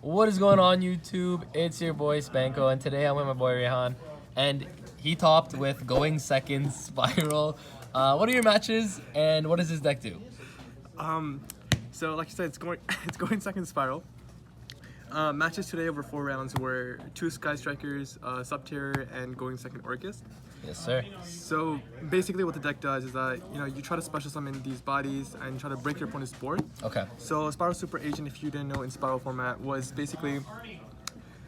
What is going on, YouTube? It's your boy Spanko, and today I'm with my boy Rehan, and he topped with going second Spyral. What are your matches, and what does this deck do? So like you said, it's going it's going second Spiral. Matches today over 4 rounds were 2 Sky Strikers, Sub-Terror, and going second Orcus. Yes, sir. So basically what the deck does is that, you try to special summon these bodies and try to break your opponent's board. Okay. So Spiral Super Agent, if you didn't know in Spiral format, was basically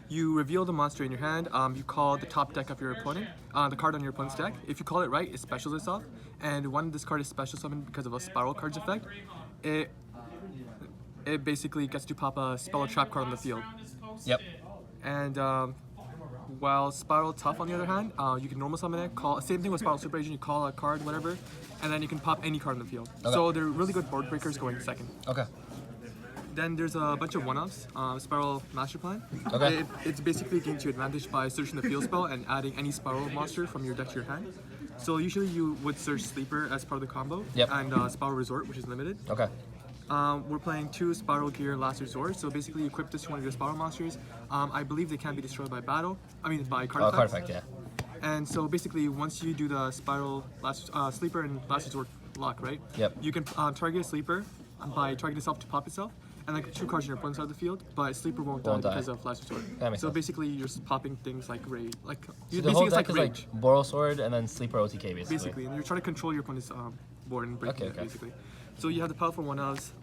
you reveal the monster in your hand, you call the top deck of your opponent, the card on your opponent's deck. If you call it right, it specials itself, and when this card is special summoned because of a Spiral card's effect, it basically gets to pop a spell or trap card on the field. Yep. And while Spiral Tough, on the other hand, you can normal summon it, same thing with Spiral Super Agent, you call a card, whatever, and then you can pop any card on the field. Okay. So they're really good board breakers going second. Okay. Then there's a bunch of one-offs. Spiral Master Plan. Okay. It's basically gains you advantage by searching the field spell and adding any Spiral monster from your deck to your hand. So usually you would search Sleeper as part of the combo, Yep. and Spiral Resort, which is limited. Okay. We're playing 2 Spiral Gear Last Resort, so basically you equip this to one of your Spiral monsters. I believe they can be destroyed by battle, by card effects. Card effect, yeah. And so basically once you do the Spiral Sleeper and Last Resort lock, right? Yep. You can target a Sleeper by targeting itself to pop itself, and like 2 cards on your opponent's side of the field, but Sleeper won't die because of Last Resort. That makes so sense. basically you're just popping things like Rage. So the whole deck is like Boral Sword and then Sleeper OTK, basically. Basically, and you're trying to control your opponent's board and break it, basically. So you have the powerful one-offs,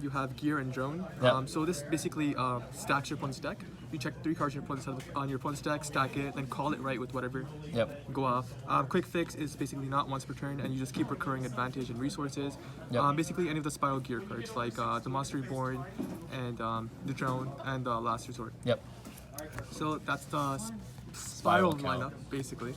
you have Gear and Drone. Yep. So this basically stacks your opponent's deck. You check 3 cards on your opponent's deck, stack it, then call it right with whatever. Yep. Go off. Quick Fix is basically not once per turn, and you just keep recurring advantage and resources. Yep. Basically any of the Spiral Gear cards, like the Monster Reborn, and the Drone, and the Last Resort. Yep. So that's the Spiral count. lineup, basically.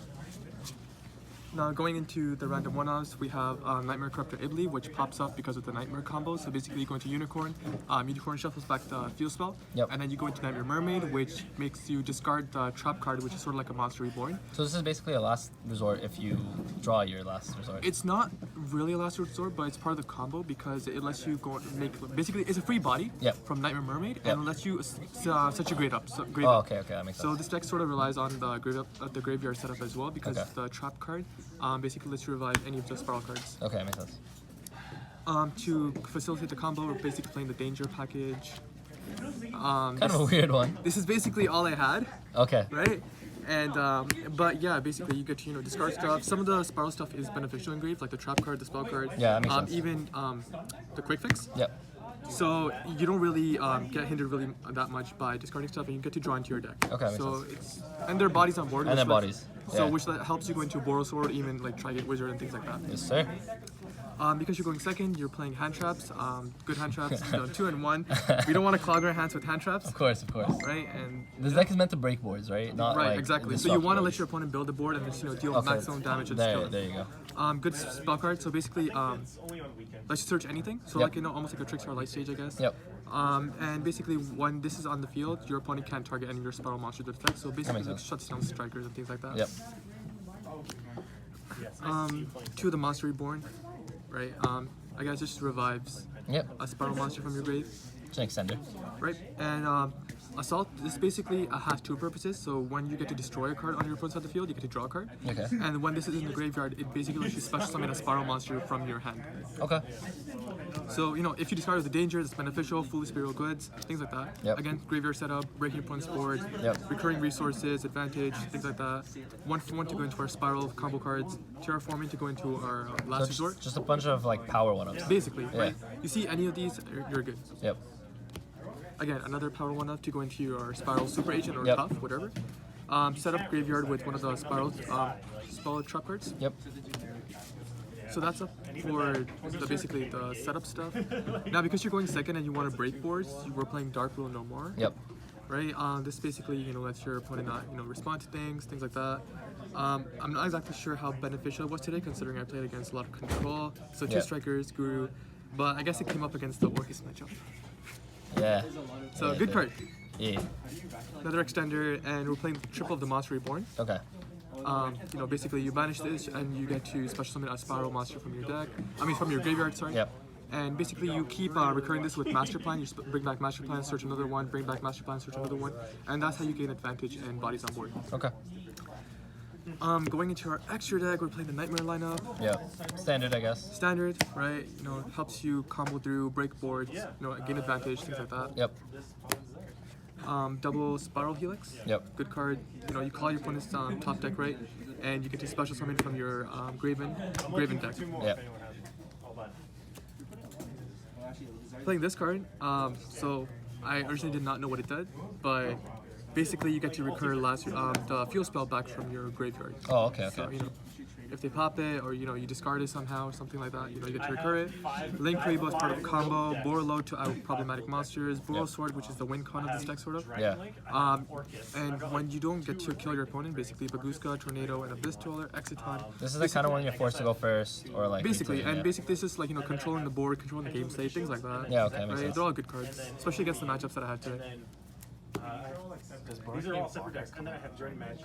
Now going into the random one-offs, we have Nightmare Corruptor Ibli, which pops up because of the Nightmare combo. So basically you go into Unicorn, Unicorn shuffles back the field spell, Yep. and then you go into Nightmare Mermaid, which makes you discard the trap card, which is sort of like a Monster Reborn. So this is basically a last resort if you draw your last resort. It's not really a last resort, but it's part of the combo because it lets you go and make, basically it's a free body Yep. from Nightmare Mermaid, Yep. and it lets you set your grade up. Okay, that makes sense. So this deck sort of relies on the graveyard setup as well, because the trap card basically lets you revive any of the Spiral cards. Okay, that makes sense. To facilitate the combo, we're basically playing the Danger package. Kind of a weird one. This is basically all I had, Okay. right? And but yeah, basically you get to discard stuff. Some of the Spiral stuff is beneficial in grave, like the trap card, the spell card. Yeah, that makes sense. Even the Quick Fix. Yep. So you don't really get hindered really that much by discarding stuff, and you get to draw into your deck. Okay, makes so sense. and their bodies on board. And their bodies. So Yeah. which helps you go into Boral Sword, even like try get Wizard and things like that. Yes, sir. Because you're going second, you're playing hand traps. Good hand traps, 2 and 1. We don't want to clog our hands with hand traps. Of course. Right, and This deck is meant to break boards, right? Not right, like exactly. So you want to let your opponent build a board and just deal maximum damage and skill. There you go. Good spell card. So basically, let's search anything. So Yep. like almost like a Trickster Light Stage, I guess. Yep. And basically, when this is on the field, your opponent can't target any of your Spiral monsters with effect. So basically, makes like sense. shuts down strikers and things like that. Yep. 2 of the Monster Reborn, right? I guess just revives Yep. a Spiral monster from your grave. It's an extender. Right, and Assault, this basically has 2 purposes. So when you get to destroy a card on your opponent's side of the field, you get to draw a card. Okay. And when this is in the graveyard, it basically lets you special summon a Spiral monster from your hand. Okay. So, if you discard with the danger, it's beneficial, fully Spyral goods, things like that. Yep. Again, graveyard setup, breaking your opponent's board, Yep. recurring resources, advantage, things like that. 1 for 1 to go into our Spiral combo cards, terraforming to go into our last resort. Just a bunch of like power one-ups. Basically, right? You see any of these, you're good. Yep. Again, another power one-up to go into your Spiral Super Agent or Yep. Tough, whatever. Set up graveyard with one of the Spiral spell trap cards. Yep. So that's up for basically the setup stuff. Now, because you're going second and you want to break boards, we're playing Dark Rule No More. Yep. Right. This basically lets your opponent not respond to things like that. I'm not exactly sure how beneficial it was today, considering I played against a lot of control. So 2 Yep. strikers, Guru, but I guess it came up against the Orcus matchup. Yeah. So Yeah, good card. Yeah. Another extender, and we're playing triple of the Monster Reborn. Okay. Basically you banish this and you get to special summon a Spiral monster from your deck. From your graveyard, sorry. Yep. And basically you keep recurring this with master plan. You bring back master plan, search another one, bring back master plan, search another one, and that's how you gain advantage and bodies on board. Okay. Going into our extra deck, we're playing the Nightmare lineup. Yeah. Standard, I guess. Standard, right? You know, helps you combo through, break boards, you know, gain advantage, things like that. Yep. Double Spiral Helix. Yep. Good card. You know, you call your opponent's top deck right, and you get to special summon from your Graven deck. Yep. Playing this card, so I originally did not know what it did, but basically you get to recur the fuel spell back from your graveyard. Oh, okay, So, okay. you know, if they pop it, or you know, you discard it somehow or something like that, you know, you get to recur it. Link Rebo is part of a combo. Borload to out problematic monsters. Boro Sword, which is the win con of this deck, sort of. Yeah. And when you don't get to kill your opponent, basically Baguska, Tornado, and Abyss Dweller, Exiton. This is the kind of one you're forced to go first, or like. Basically, routine, and yeah. basically this is like, you know, controlling the board, controlling the game state, things like that. Yeah, okay, makes Right? sense. They're all good cards, especially against the matchups that I had today. These are all separate decks. And then I have Grand Magic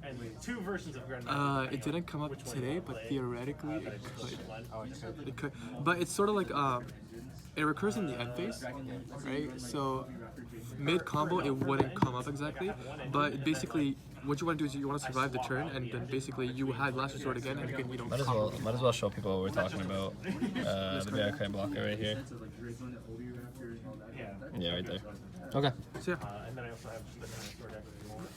and 2 versions of Grand Magic. It didn't come up today, but theoretically it could. It could, but it's sort of like it recurs in the end phase, right? So mid combo it wouldn't come up exactly, but basically what you want to do is you want to survive the turn, and then basically you had last resort again, and you can, you know, Might as well show people what we're talking about. The Bear Crane blocker right here. Yeah, right there. Okay. So yeah. And then I also have the Dinosaur deck if you want,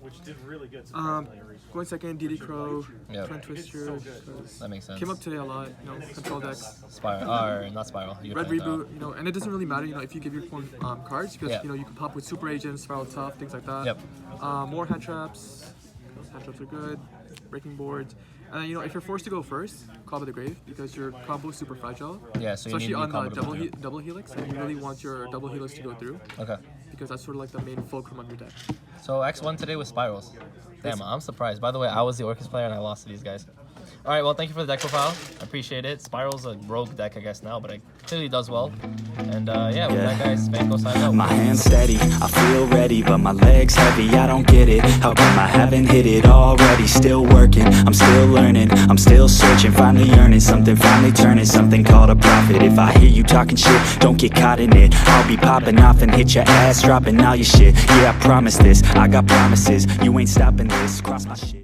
which did really good. Surprisingly recently. Going second, DD Crow, Yep. Twin Twister. That makes sense. Came up today a lot, you know, control decks. Spiral, or not Spiral. You Red can play it Reboot, you know, and it doesn't really matter, you know, if you give your opponent cards, because, Yeah. you know, you can pop with Super Agents, Spiral Tough, things like that. Yep. More hand traps. Those hand traps are good. Breaking boards. And, you know, if you're forced to go first, Call by the Grave, because your combo is super fragile. Yeah, so you especially need your on combo the to go through. double helix, and you really want your double helix to go through, Okay. because that's sort of like the main fulcrum of your deck. So X1 today was Spirals. Damn, I'm surprised. By the way, I was the Orcus player and I lost to these guys. All right, well, thank you for the deck profile. I appreciate it. Spiral's a rogue deck, I guess, now, but it clearly does well. And yeah, with that, guys, Spanko signed out. My hands steady, I feel ready, but my legs heavy, I don't get it. How come I haven't hit it already? Still working, I'm still learning, I'm still searching, finally earning something, finally turning something called a profit. If I hear you talking shit, don't get caught in it. I'll be popping off and hit your ass, dropping all your shit. Yeah, I promise this, I got promises, you ain't stopping this, cross my shit.